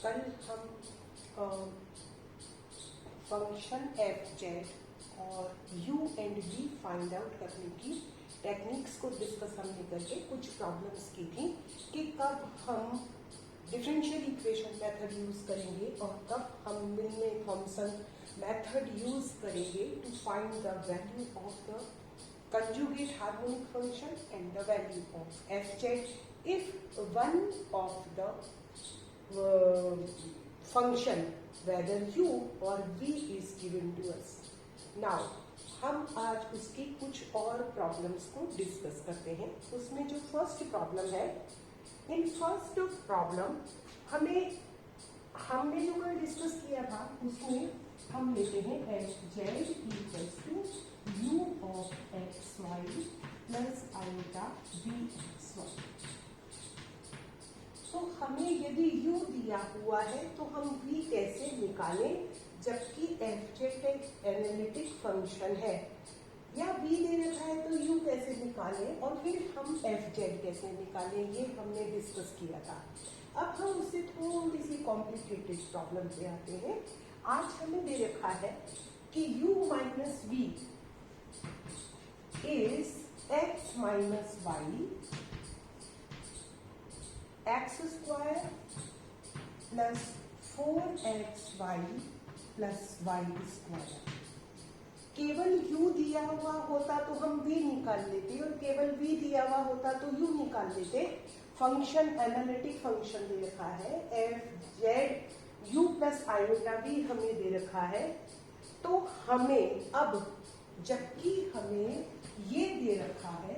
कल हम function F Z और U and V find out करने की टेक्निक्स को डिस्कस हमने करके कुछ प्रॉब्लम्स की थी कि कब हम डिफरेंशियल इक्वेशन मेथड यूज करेंगे और कब हम मिलने थॉमसन मेथड यूज करेंगे to find the value of the conjugate harmonic function and the value of fz if one of the function whether u or v is given to us. Now हम आज उसकी कुछ और problems को discuss करते हैं. उसमें जो फर्स्ट प्रॉब्लम है, इन फर्स्ट प्रॉब्लम हमने जो कल डिस्कस किया था उसमें हम लेते हैं F Z equals to u of xy plus iota vxy. तो हमें यदि u दिया हुआ है तो हम v कैसे निकालें, जबकि f जेड एक एनालिटिक फंक्शन है, या v दे रखा है तो u कैसे निकालें और फिर हम f जेड कैसे निकालें, ये हमने डिस्कस किया था. अब हम उससे थोड़ी सी कॉम्प्लिकेटेड प्रॉब्लम पे आते हैं. आज हमें दे रखा है कि u minus v is x minus y x square plus 4xy plus y square. केवल u दिया हुआ होता तो हम v निकाल लेते और केवल v दिया हुआ होता तो u निकाल लेते. फंक्शन एनालिटिक फंक्शन दे रखा है F Z u plus iota v हमें दे रखा है. तो हमें अब जबकि हमें ये दे रखा है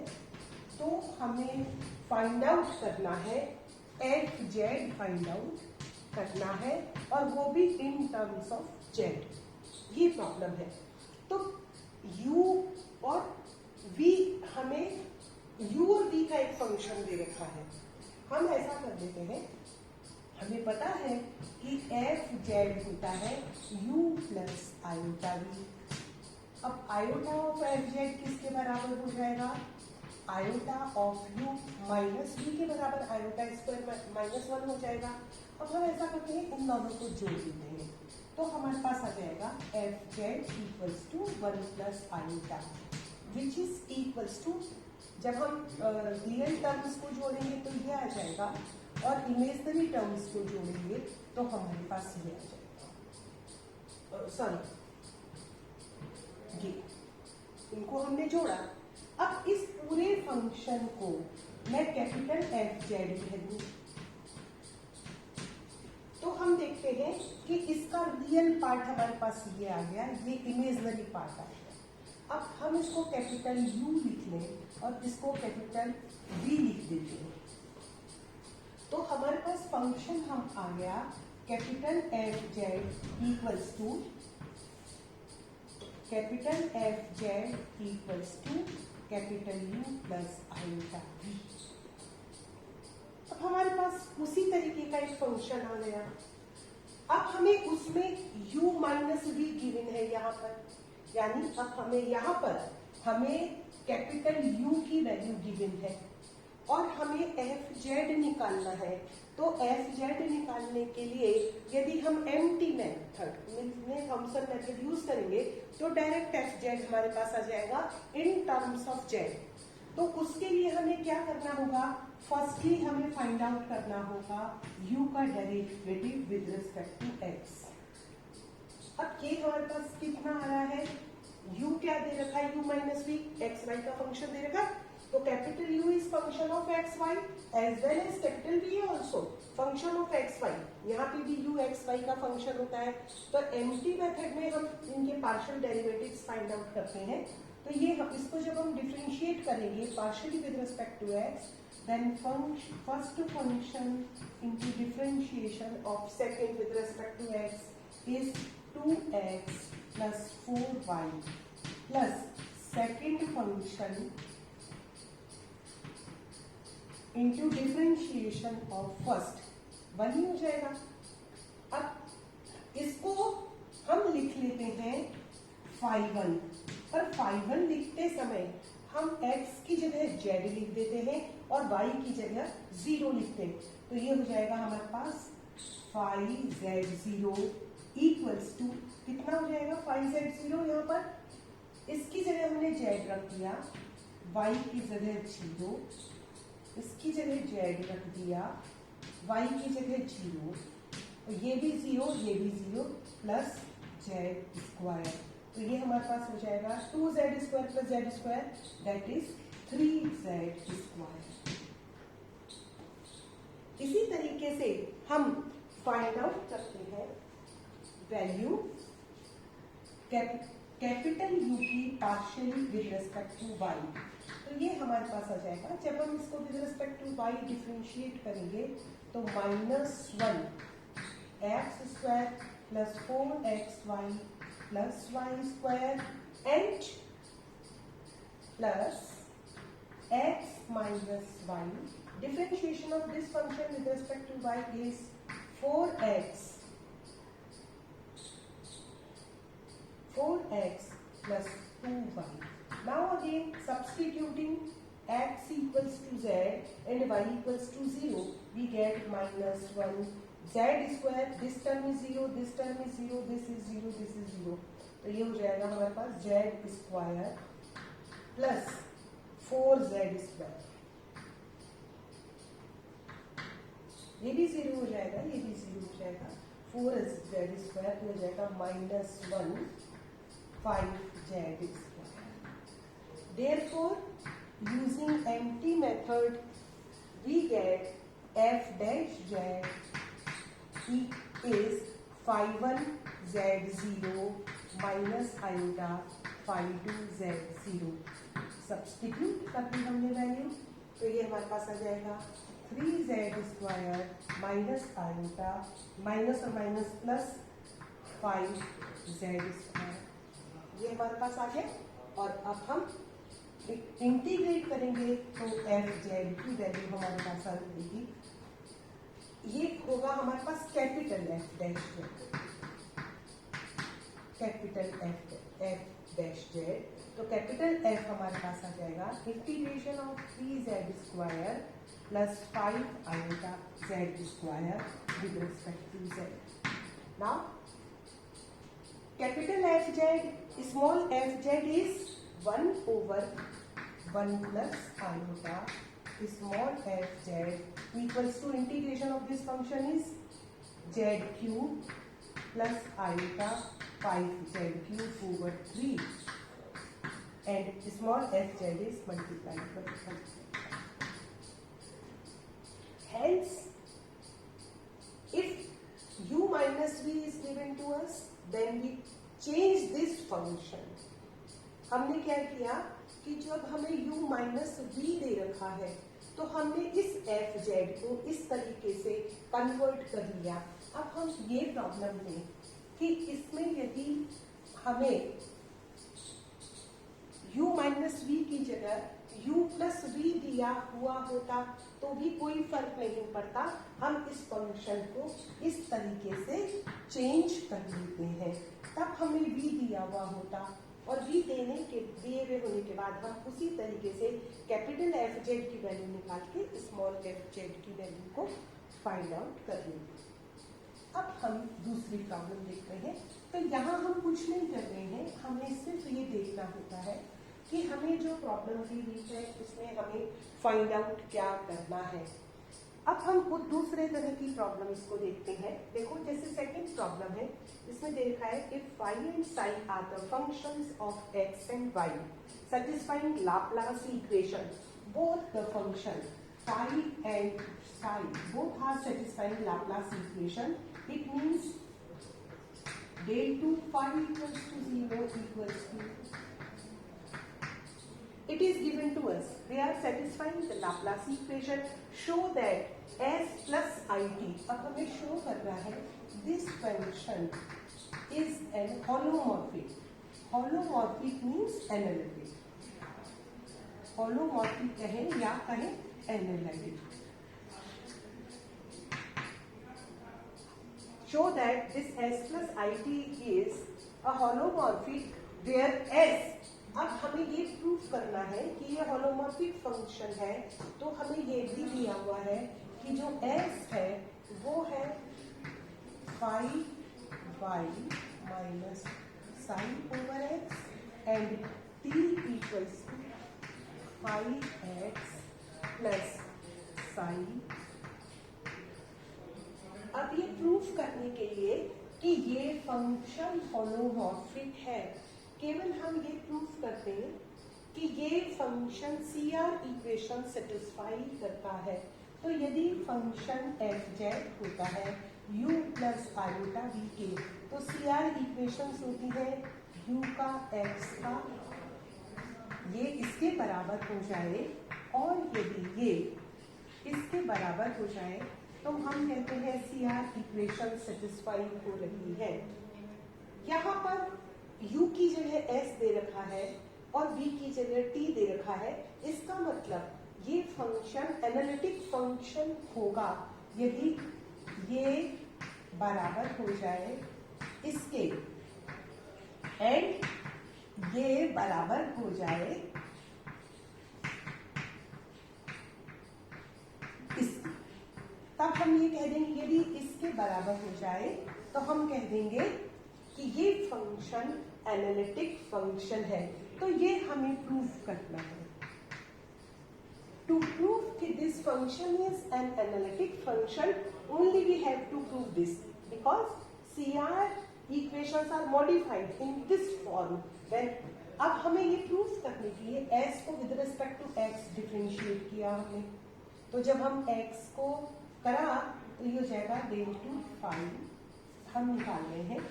तो हमें फाइंड आउट करना है, एफ जेड फाइंड आउट करना है और वो भी इन टर्म्स ऑफ जेड. ये प्रॉब्लम है. तो u और v हमें u और v का एक फंक्शन दे रखा है. हम ऐसा कर देते हैं, हमें पता है कि एफ जेड होता है u प्लस आयोटा v. अब आयोटा ऑफ एफ जेड किसके बराबर हो जाएगा, iota of U minus V के बराबर आयोटा स्क्वायर माइनस 1 हो जाएगा. अब हम ऐसा करते हैं, इन दोनों को जोड़ देते हैं तो हमारे पास आ जाएगा F Z equals to 1 plus iota which is equals to, जब हम रियल टर्म्स को जोड़ेंगे तो ये आ जाएगा और इमेजनरी टर्म्स को जोड़ेंगे तो हमारे पास ये आ जाएगा. सॉरी, ये इनको हमने जोड़ा. अब इस पूरे फंक्शन को मैं कैपिटल एफ जेड कह दूं तो हम देखते हैं कि इसका रियल पार्ट हमारे पास ये आ गया, ये इमेजनरी पार्ट आ गया. अब हम इसको कैपिटल यू लिख लें और इसको कैपिटल वी लिख देते हैं तो हमारे पास फंक्शन हम आ गया capital F Z equals to capital F Z equals to capital U plus iota V. अब हमारे पास उसी तरीके का एक फंक्शन आ गया. अब हमें उसमें u माइनस वी गिवन है यहाँ पर, यानी अब हमें यहाँ पर हमें कैपिटल u की वैल्यू गिवन है और हमें एफ जेड निकालना है. तो एफ जेड निकालने के लिए यदि हम एम्प्टी मेथड में थॉमसन मेथड यूज करेंगे तो डायरेक्ट एफ जेड हमारे पास आ जाएगा इन टर्म्स ऑफ जेड. तो उसके लिए हमें क्या करना होगा, फर्स्टली हमें फाइंड आउट करना होगा u का derivative with respect to x. अब ये हमारे पास कितना आ रहा है, u क्या दे रखा है, u minus V X Y का फंक्शन दे रखा है. तो capital U is function of X Y as well as capital V also function of X Y. यहाँ पे भी U एक्स वाई का फंक्शन होता है. तो एम्प्टी मेथड में हम इनके पार्शियल डेरिवेटिव्स फाइंड आउट करते हैं. तो ये इसको जब हम डिफरेंशिएट करेंगे partially with respect to x, then first function into differentiation of second with respect to x is 2x plus 4y plus second function into differentiation of first 1 ही हो जाएगा. अब इसको हम लिख लेते हैं phi1, पर phi1 लिखते समय हम x की जगह z लिख देते हैं और y की जगह 0 लिखते हैं. तो ये हो जाएगा हमारे पास 5z0 इक्वल्स टू कितना हो जाएगा 5z0 यहाँ पर इसकी जगह हमने z रख दिया, y की जगह 0, इसकी जगह z रख दिया, y की जगह 0, ये भी 0 ये भी 0 प्लस z स्क्वायर, तो ये हमारे पास हो जाएगा 2z square plus z square that is 3z square. इसी तरीके से हम फाइंड आउट करते हैं वैल्यू कैपिटल U की partially with respect to y, तो ये हमारे पास आ जाएगा। जब हम इसको with respect to y differentiate करेंगे तो -1 x square plus 4xy plus y square and plus x minus y. Differentiation of this function with respect to y is 4x plus 2y. Now again substituting x equals to z and y equals to 0, we get -1 z square. This term is 0, this term is 0, this is 0, this is 0. तो ये हो जाएगा हमारे पास z square plus 4z square, ये भी 0 हो जाएगा, ये भी 0 हो जाएगा, 4z स्क्वायर हो जाएगा -1 5z square. Therefore, using empty method, we get f dash z is phi 1 z0 minus iota phi 2 z0। Substitute कर दी हमने वैल्यू, तो ये हमारे पास आ जाएगा 3z square minus iota minus और माइनस प्लस 5z स्क्वायर, ये हमारे पास आ गया। और अब हम इंटीग्रेट करेंगे तो एफ जेड की वैल्यू हमारे पास आ जाएगी, ये होगा हमारे पास capital F dash Z, capital F dash Z. तो कैपिटल एफ हमारे पास आ जाएगा integration of 3z square plus 5 iota z square with respect to z। Now capital F Z small F Z is 1/1 plus iota small F Z equals to integration of this function is z³ plus iota 5z³ / 3 and small f z is multiplied by 1. Hence, if u minus v is given to us, then we change this function. हमने क्या किया कि जब हमें u minus v दे रखा है तो हमने इस f z को इस तरीके से कन्वर्ट कर लिया। अब हम ये प्रॉब्लम लें कि इसमें यदि हमें u माइनस v की जगह u प्लस v दिया हुआ होता तो भी कोई फर्क नहीं पड़ता, हम इस फंक्शन को इस तरीके से चेंज कर लेते हैं। तब हमें v दिया हुआ होता और v दिए हुए होने के बाद हम उसी तरीके से कैपिटल एफ जेड की वैल्यू निकाल के स्मॉल एफ जेड की वैल्यू को फाइंड आउट कर लेंगे। अब हम दूसरी प्रॉब्लम देख रहे हैं। तो यहाँ हम कुछ नहीं कर रहे हैं, हमें सिर्फ ये देखना होता है कि हमें जो प्रॉब्लम दी हुई है उसमें हमें फाइंड आउट क्या करना है। अब हम कुछ दूसरे तरह की प्रॉब्लम इसको देखते हैं। देखो जैसे सेकंड प्रॉब्लम है, इसमें देखा है कि phi and psi are the functions of x and y satisfying Laplace equation. Both the function phi and psi both are satisfying Laplace equation. It means del 2 phi equals to 0 equals to, it is given to us, they are satisfying the Laplace equation. Show that s plus it, अब हमें show करना है this function is an holomorphic. Holomorphic means analytic. Holomorphic कहें या कहें analytic. Show that this s plus it is a holomorphic where s, अब हमें ये प्रूफ करना है कि ये होलोमॉर्फिक फंक्शन है, तो हमें ये भी दिया हुआ है कि जो s है वो है 5y minus sin over x and t equals to 5x plus sin। अब ये प्रूफ करने के लिए कि ये फंक्शन होमोमॉर्फिक है, केवल हम ये प्रूफ करते हैं कि ये फंक्शन CR इक्वेशन सेटिस्फाई करता है। तो यदि फंक्शन fz होता है u प्लस आयोटा v के, तो CR इक्वेशन होती है u का x का ये इसके बराबर हो जाए, और यदि ये इसके बराबर हो जाए तो हम कहते हैं CR इक्वेशन सेटिस्फाई हो रही है। यहाँ पर u की जगह s दे रखा है और v की जगह t दे रखा है। इसका मतलब ये फंक्शन एनालिटिक फंक्शन होगा यदि ये बराबर हो जाए इसके एंड ये बराबर हो जाए इसके। तब हम ये कह देंगे, यदि इसके बराबर हो जाए तो हम कह देंगे कि ये फंक्शन एनालिटिक फंक्शन है। तो ये हमें प्रूफ करना है। To prove that this function is an analytic function, only we have to prove this because CR equations are modified in this form. Then अब हमें ये प्रूफ करने के लिए s को with respect to x differentiate किया हमने। तो जब हम x को करा तो ये हो जाएगा del to phi। हम निकाल रहे हैं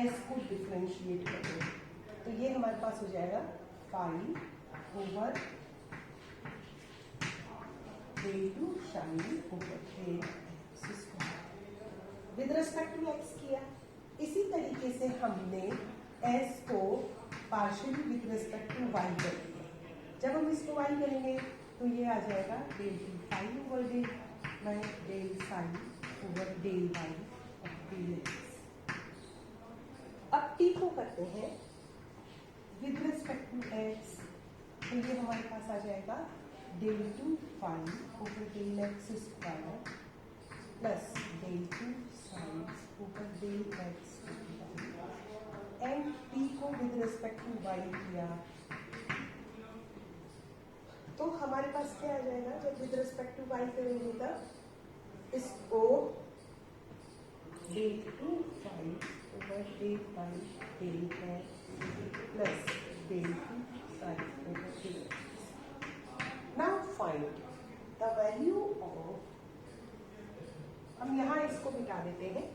s को डिफरेंशिएट कर रहे हैं, तो ये हमारे पास हो जाएगा phi over del to sin over del x square with respect to x किया। इसी तरीके से हमने s को partially with respect to y कर दिया। जब हम इसको y करेंगे तो ये आ जाएगा del to phi over del by del sin over del y और del x। अब t को करते हैं विद रिस्पेक्ट टू x, तो ये हमारे पास आ जाएगा del to phi over del x square plus del to sin over del x square and t को विद रिस्पेक्ट टू y किया तो हमारे पास क्या आ जाएगा। जब विद रिस्पेक्ट टू y करेंगे तब इसको del to phi over del y del x plus del to sin over del x। Now find the value of, हम यहाँ इसको मिटा देते हैं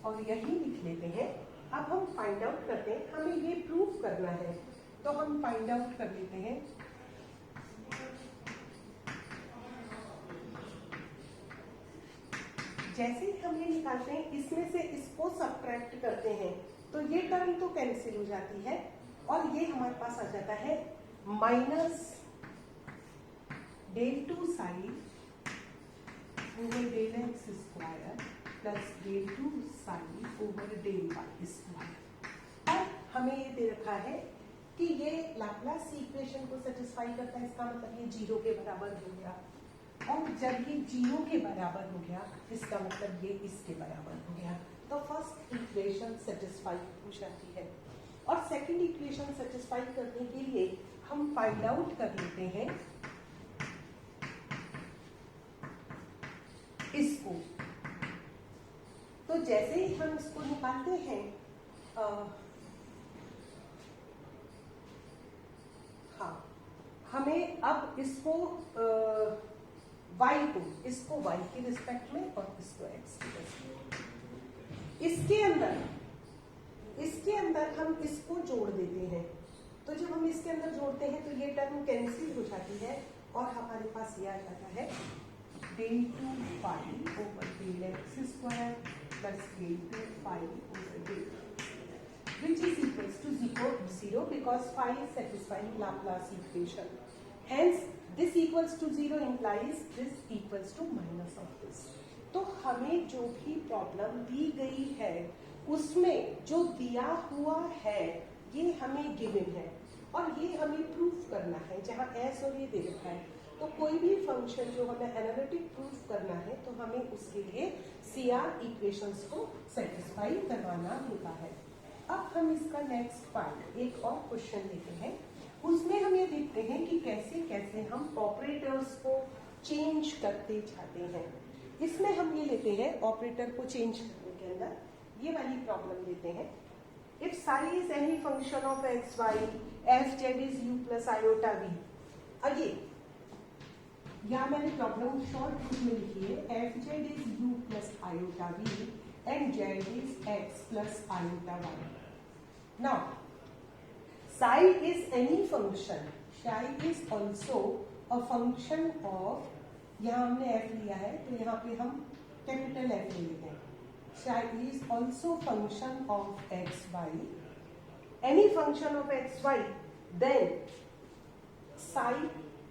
और यही लिख लेते हैं। अब हम फाइंड आउट करते हैं, हमें ये प्रूफ करना है तो हम फाइंड आउट कर लेते हैं। जैसे ही हम ये निकालते हैं इसमें से इसको सब्ट्रैक्ट करते हैं तो ये टर्म तो कैंसिल हो जाती है और ये हमारे पास आ जाता है minus del to sin over del x square plus del to sin over del y square. और हमें ये दे रखा है कि ये लाप्लास इक्वेशन को सेटिस्फाई करता है, इसका मतलब ये 0 के बराबर हो गया, और जब ये 0 के बराबर हो गया इसका मतलब ये इसके बराबर हो गया। तो फर्स्ट इक्वेशन सेटिस्फाई हो जाती है और सेकंड इक्वेशन सेटिस्फाई करने के लिए हम फाइंड आउट कर लेते हैं इसको। तो जैसे ही हम इसको निकालते हैं हाँ, हमें अब इसको y को, इसको y के रिस्पेक्ट में और इसको x के रिस्पेक्ट में, इसके अंदर हम इसको जोड़ देते हैं। तो जब हम इसके अंदर जोड़ते हैं तो ये टर्म कैंसिल हो जाती है और हमारे पास ये आ जाता है del to phi over del x square plus del to phi over del x, which is equals to 0 because phi is satisfying Laplace equation. Hence, this equals to 0 implies this equals to minus of this. तो हमें जो भी problem दी गई है उसमें जो दिया हुआ है ये हमें गिवन है और ये हमें प्रूफ करना है, जहाँ एस और ये दे रखा है। तो कोई भी फंक्शन जो हमें एनालिटिक प्रूफ करना है तो हमें उसके लिए सीआर इक्वेशंस को सेटिस्फाई करवाना होता है। अब हम इसका नेक्स्ट पार्ट एक और क्वेश्चन लेते हैं, उसमें हम ये देखते हैं कि कैसे कैसे हम ऑपरेटर्स को चेंज करते जाते हैं। इसमें हम ये लेते हैं ऑपरेटर को चेंज करने के अंदर ये वाली प्रॉब्लम लेते हैं। If psi is any function of X Y F Z is U plus iota V. Again यहाँ मैंने प्रॉब्लम शॉर्ट रूप में लिखी है, F Z is U plus iota V and Z is X plus iota Y. Now psi is any function, psi is also a function of, यहाँ हमने F लिया है तो यहाँ पे हम कैपिटल एफ ले लेते हैं। Psi is also function of X Y, any function of X Y, then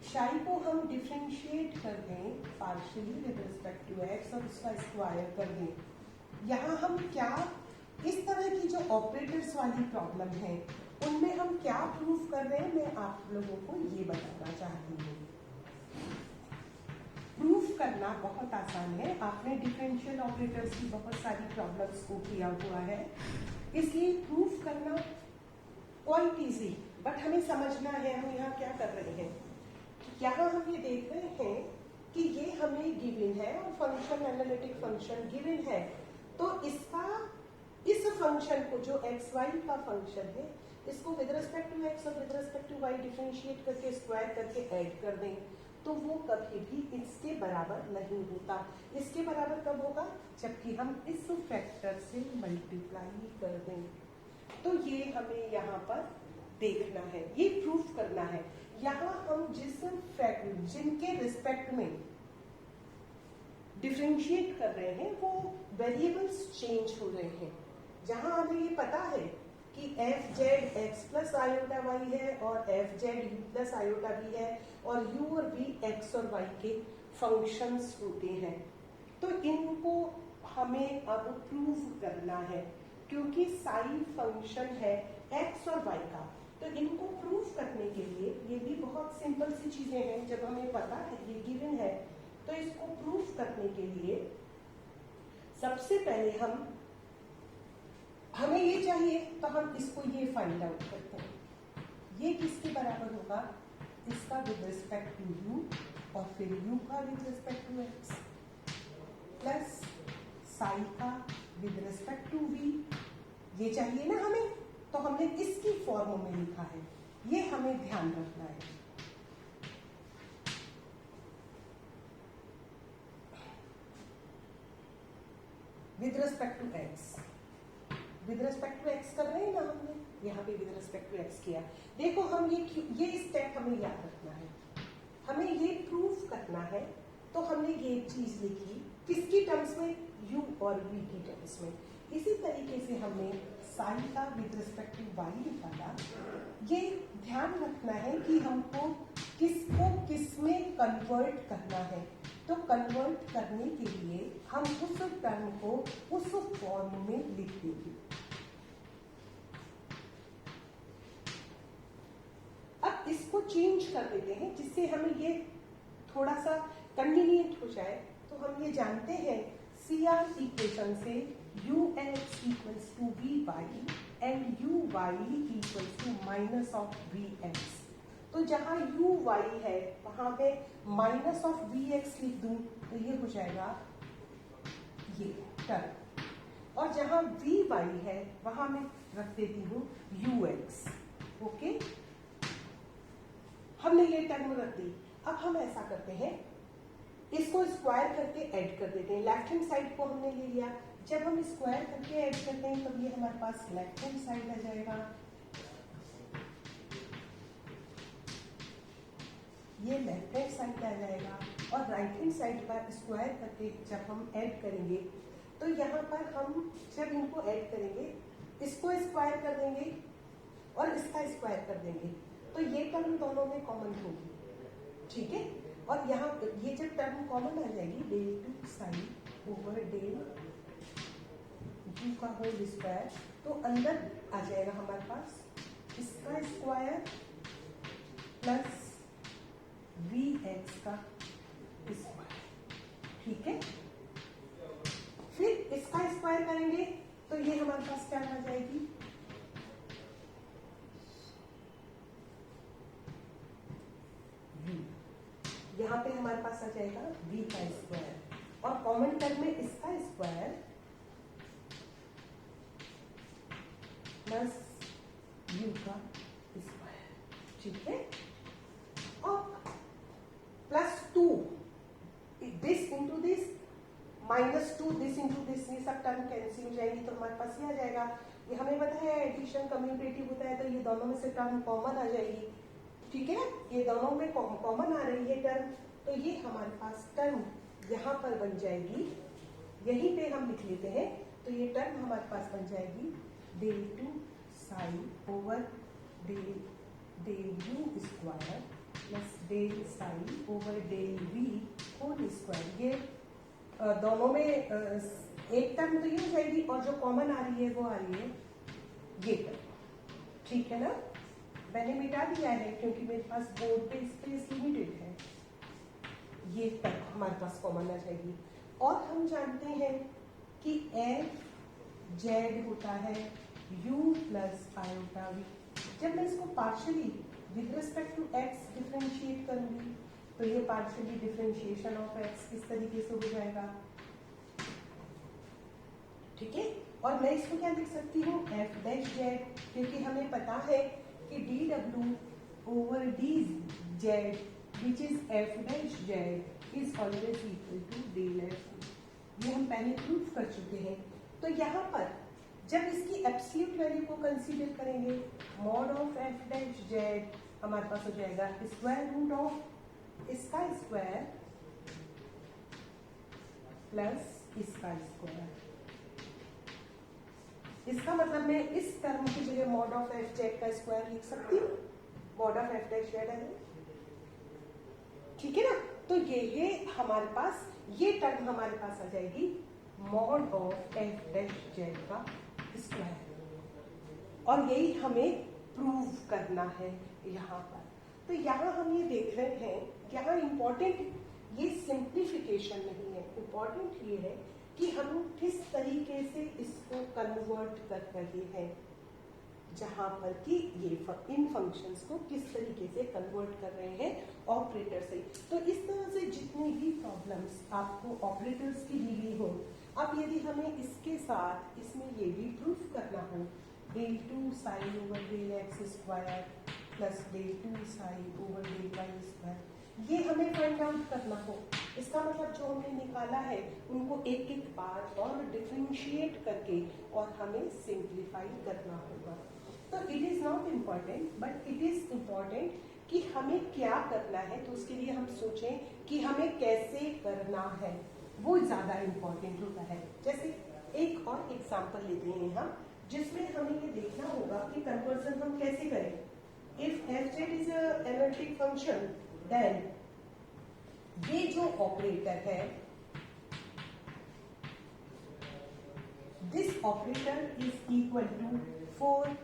psi को हम डिफ्रेंशिएट कर दें partially with respect to X और उसका स्क्वायर कर दें। यहाँ हम क्या इस तरह की जो ऑपरेटर्स वाली प्रॉब्लम है उनमें हम क्या प्रूफ कर रहे हैं, मैं आप लोगों को ये बताना चाहती हूँ। प्रूफ करना बहुत आसान है, आपने डिफरेंशियल ऑपरेटर्स की बहुत सारी प्रॉब्लम्स को किया हुआ है, इसलिए प्रूफ करना क्वाइट इजी। बट हमें समझना है हम यहाँ क्या कर रहे हैं। यहाँ हम ये देख रहे हैं कि ये हमें गिवन है और फंक्शन एनालिटिक फंक्शन गिवन है, तो इसका इस फंक्शन को जो एक्स वाई का फंक्शन है इसको विद रिस्पेक्ट टू एक्स और with respect to Y differentiate करके स्क्वायर करके ऐड कर दें तो वो कभी भी इसके बराबर नहीं होता। इसके बराबर कब होगा, जबकि हम इस फैक्टर से मल्टीप्लाई कर दें। तो ये हमें यहाँ पर देखना है, ये प्रूफ करना है। यहाँ हम जिनके रिस्पेक्ट में डिफरेंशिएट कर रहे हैं वो वेरिएबल्स चेंज हो रहे हैं। जहां हमें ये पता है कि F Z X plus iota Y है और F Z U plus iota V है और यू और वी एक्स और वाई के फंक्शंस होते हैं, तो इनको हमें अब प्रूव करना है। क्योंकि साई फंक्शन है एक्स और वाई का, तो इनको प्रूफ करने के लिए ये भी बहुत सिंपल सी चीजें हैं। जब हमें पता है ये गिवन है तो इसको प्रूफ करने के लिए सबसे पहले हमें ये चाहिए तो हम इसको ये फाइंड आउट करते हैं। ये किसके बराबर होगा, इसका विद रिस्पेक्ट टू यू और फिर यू का with respect to X plus psi का विद रिस्पेक्ट टू वी। ये चाहिए ना हमें, तो हमने इसकी फॉर्म में लिखा है, ये हमें ध्यान रखना है। With respect to X, with respect to X कर रहे हैं ना हमने, यहाँ पे विद रिस्पेक्ट टू एक्स किया। देखो हम ये स्टेप हमें याद रखना है, हमें ये प्रूफ करना है। तो हमने ये चीज लिखी किसकी टर्म्स में, u और v की टर्म्स में। इसी तरीके से हमने साई का विद रिस्पेक्ट टू वाई निकाला। ये ध्यान रखना है कि हमको किसको किस में कन्वर्ट करना है, तो कन्वर्ट करने के लिए हम उस टर्म को उस फॉर्म में लिख देंगे। अब इसको चेंज कर देते हैं जिससे हमें ये थोड़ा सा कन्वीनियंट हो जाए। तो हम ये जानते हैं सीआर इक्वेशन से U X equals to V Y and U Y equals to minus of V X. तो जहां यू वाई है वहां पे माइनस ऑफ वी एक्स लिख दूं तो ये हो जाएगा ये टर्म, और जहां वी वाई है वहां मैं रख देती हूं यू एक्स। ओके, हमने ये टर्म रख दी। अब हम ऐसा करते हैं, इसको स्क्वायर करके ऐड कर देते हैं। लेफ्ट हैंड साइड को हमने ले लिया, जब हम स्क्वायर करके ऐड करते हैं तब ये हमारे पास लेफ्ट हैंड साइड आ जाएगा, ये लेफ्ट हैंड साइड आ जाएगा, और राइट हैंड साइड का स्क्वायर करके जब हम ऐड करेंगे तो यहाँ पर हम जब इनको ऐड करेंगे इसको स्क्वायर कर देंगे और इसका स्क्वायर कर देंगे, तो ये टर्म दोनों में कॉमन होगी। ठीक है, और यहाँ ये जब टर्म कॉमन आ जाएगी del two sine over del U का होल स्क्वायर, तो अंदर आ जाएगा हमारे पास इसका स्क्वायर प्लस वी एक्स का स्क्वायर। ठीक है, फिर इसका स्क्वायर करेंगे तो ये हमारे पास क्या आ जाएगी, यहाँ पे हमारे पास आ जाएगा v का स्क्वायर और कॉमन टर्म में इसका स्क्वायर प्लस u का स्क्वायर। ठीक है, और plus 2 this into this minus 2 this into this, ये सब टर्म कैंसिल हो जाएगी तो हमारे पास ये आ जाएगा। ये हमें पता है एडिशन कम्यूटेटिव होता है तो ये दोनों में से टर्म कॉमन आ जाएगी। ठीक है, ये दोनों में कॉमन आ रही है टर्म, तो ये हमारे पास टर्म यहाँ पर बन जाएगी, यहीं पे हम लिख लेते हैं। तो ये टर्म हमारे पास बन जाएगी del 2 psi over del u square plus del psi over del v whole square. ये दोनों में एक टर्म तो ये हो जाएगी और जो कॉमन आ रही है वो आ रही है ये टर्म। ठीक है ना, मैंने मिटा दिया है क्योंकि मेरे पास बोर्ड पे स्पेस लिमिटेड है। ये तक हमारे पास कॉमन आ जाएगी। और हम जानते हैं कि एफ जेड होता है u प्लस आयोटा v। जब मैं इसको partially with respect to x differentiate करूंगी तो ये पार्शियली डिफरेंशिएशन ऑफ x किस तरीके से हो जाएगा। ठीक है, और मैं इसको क्या लिख सकती हूँ एफ डैश जेड, क्योंकि हमें पता है कि D W over D Z which is F dash Z is always equal to del F. ये हम पहले प्रूफ कर चुके हैं। तो यहाँ पर जब इसकी एब्सोल्यूट वैल्यू को कंसीडर करेंगे mod of F dash Z हमारे पास हो जाएगा स्क्वायर रूट ऑफ इसका स्क्वायर प्लस इसका स्क्वायर। इसका मतलब मैं इस टर्म की जगह मॉड ऑफ एफ जेड का स्क्वायर लिख सकती हूँ, mod of F dash Z है। ठीक है ना, तो ये हमारे पास ये टर्म हमारे पास आ जाएगी mod of F dash Z का स्क्वायर, और यही हमें प्रूव करना है यहाँ पर। तो यहाँ हम ये देख रहे हैं, यहाँ इंपॉर्टेंट ये सिंप्लीफिकेशन नहीं है, इंपॉर्टेंट ये है कि हम किस तरीके से इसको कन्वर्ट कर रहे हैं, जहां पर कि ये इन फंक्शंस को किस तरीके से कन्वर्ट कर रहे हैं ऑपरेटर से। तो इस तरह से जितनी भी प्रॉब्लम्स आपको ऑपरेटर्स की दी गई हो, अब यदि हमें इसके साथ इसमें ये भी प्रूफ करना हो del 2 psi over del x square plus del 2 psi over del y square, ये हमें फाइंड आउट करना हो, इसका मतलब जो हमने निकाला है उनको एक एक बार और डिफरेंशिएट करके और हमें सिंप्लीफाई करना होगा। तो it is not important but it is important कि हमें क्या करना है, तो उसके लिए हम सोचें कि हमें कैसे करना है, वो ज्यादा इम्पॉर्टेंट होता है। जैसे एक और एग्जाम्पल लेते हैं हम, जिसमें हमें ये देखना होगा कि कन्वर्जन हम कैसे करें। If F Z is analytic function then ये जो ऑपरेटर है this operator is equal to 4।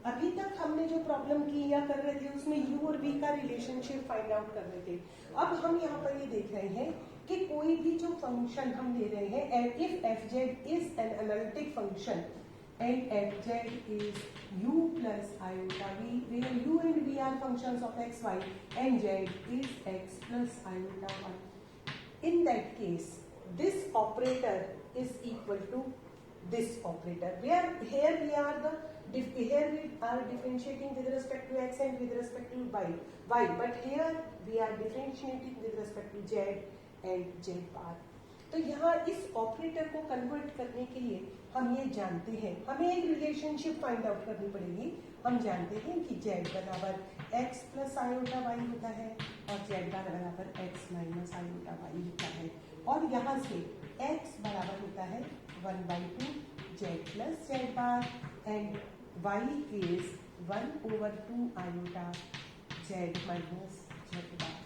अभी तक हमने जो प्रॉब्लम किया कर रहे थे उसमें u और v का रिलेशनशिप फाइंड आउट कर रहे थे। अब हम यहाँ पर ये देख रहे हैं कि कोई भी जो फंक्शन हम ले रहे हैं, if F Z is an analytic function and fz is u plus iota v, where u and v are functions of x, y and z is x plus iota y. In that case, this operator is equal to this operator, where here we are differentiating with respect to x and with respect to y, but here we are differentiating with respect to z and z bar. तो यहाँ इस operator को convert करने के लिए हम ये जानते हैं, हमें एक रिलेशनशिप फाइंड आउट करनी पड़ेगी। हम जानते हैं कि z बराबर x प्लस आयोटा y होता है और z बराबर x माइनस आयोटा y होता है, और यहाँ से x बराबर होता है 1/2 z plus z bar and y is 1/2 iota z minus z bar.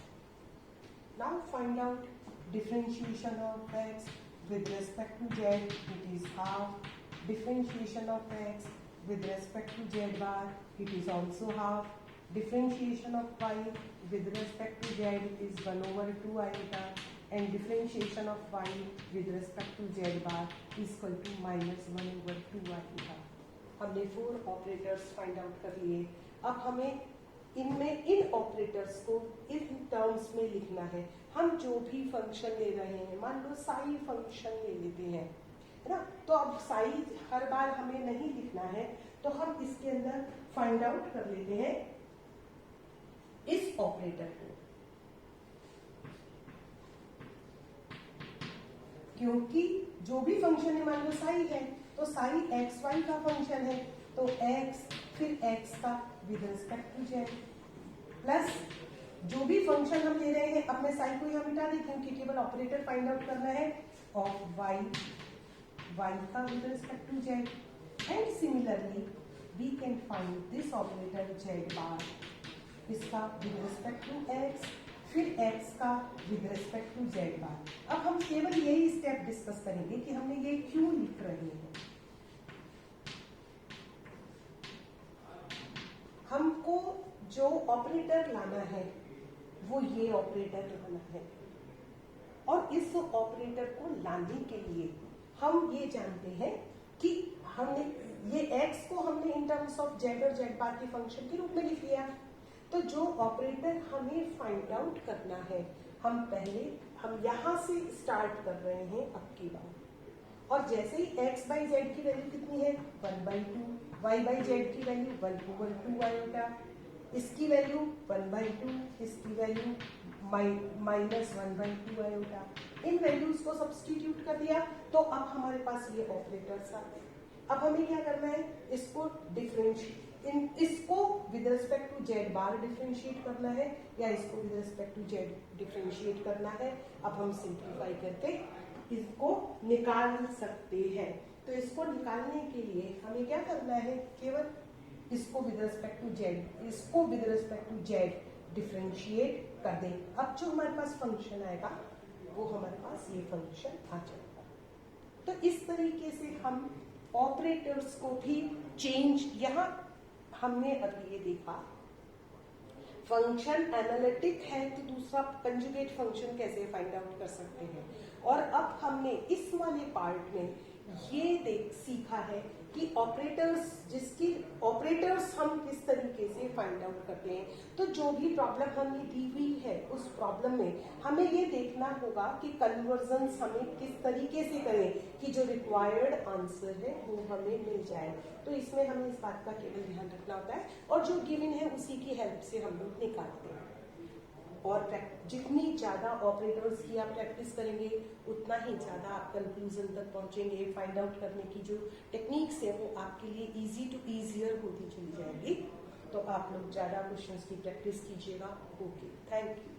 Now find out differentiation of x with respect to z, it is half differentiation of x with respect to z bar, it is also half. Differentiation of y with respect to z is 1 over 2 iota, and differentiation of y with respect to z bar is equal to minus 1 over 2 iota. हमने 4 operators find out कर लिए. अब हमें इनमें इन operators को in terms में लिखना है. हम जो भी फंक्शन ले रहे हैं, मान लो साई फंक्शन ले लेते हैं, है ना, तो अब साई हर बार हमें नहीं लिखना है, तो हम इसके अंदर फाइंड आउट कर लेते हैं इस ऑपरेटर को, क्योंकि जो भी फंक्शन है, मान लो साई है, तो साई एक्स वाई का फंक्शन है, तो एक्स फिर एक्स का with respect to Z, plus जो भी फंक्शन हम ले रहे हैं, अब मैं साई को यहां मिटा दी क्योंकि केवल ऑपरेटर फाइंड आउट करना है ऑफ वाई, वाई का with respect to Z. And similarly we can find this operator Z bar, इसका विद रिस्पेक्ट टू एक्स, फिर x का with respect to z bar. अब हम केवल यही स्टेप डिस्कस करेंगे कि हमने ये क्यों लिख रहे हैं. हमको जो ऑपरेटर लाना है वो ये ऑपरेटर लाना है, और इस ऑपरेटर को लाने के लिए हम ये जानते हैं कि हमने ये x को हमने इन टर्म्स ऑफ z और z बार के फंक्शन के रूप में लिख लिया. तो जो ऑपरेटर हमें फाइंड आउट करना है, हम यहां से स्टार्ट कर रहे हैं अब की बार, और जैसे ही x बाई जेड की वैल्यू कितनी है 1/2, y बाई जेड की वैल्यू 1 over 2 आयोटा, इसकी वैल्यू 1/2, इसकी वैल्यू माइनस 1/2 आयोटा. इन वैल्यूज को सब्स्टिट्यूट कर दिया, तो अब हमारे पास ये ऑपरेटर्स आ गए. अब हमें क्या करना है, इसको डिफरेंशिएट, इसको विद रिस्पेक्ट टू जेड बार डिफरेंशिएट करना है, या इसको with respect to Z differentiate करना है. अब हम सिंप्लीफाई करके इसको निकाल सकते हैं. तो इसको निकालने के लिए हमें क्या करना है, केवल इसको विद रिस्पेक्ट टू जेड, इसको with respect to Z differentiate कर दें. अब जो हमारे पास फंक्शन आएगा वो हमारे पास ये फंक्शन आ जाएगा. तो इस तरीके से हम ऑपरेटर्स को भी चेंज, यहां हमने अभी ये देखा फंक्शन एनालिटिक है, तो दूसरा कंजुगेट फंक्शन कैसे फाइंड आउट कर सकते हैं. और अब हमने इस वाले पार्ट में ये सीखा है कि ऑपरेटर्स हम किस तरीके से फाइंड आउट करते हैं. तो जो भी प्रॉब्लम हमें दी हुई है उस प्रॉब्लम में हमें ये देखना होगा कि कन्वर्जन्स हमें किस तरीके से करें कि जो रिक्वायर्ड आंसर है वो हमें मिल जाए. तो इसमें हमें इस बात का केवल ध्यान रखना होता है, और जो गिवन है उसी की हेल्प से हम लोग निकालते हैं. और जितनी ज्यादा ऑपरेटर्स की आप प्रैक्टिस करेंगे उतना ही ज्यादा आप कंक्लूजन तक पहुंचेंगे. फाइंड आउट करने की जो टेक्निक्स है वो आपके लिए इजी टू इजियर होती चली जाएगी. तो आप लोग ज्यादा क्वेश्चंस की प्रैक्टिस कीजिएगा. Okay, thank you.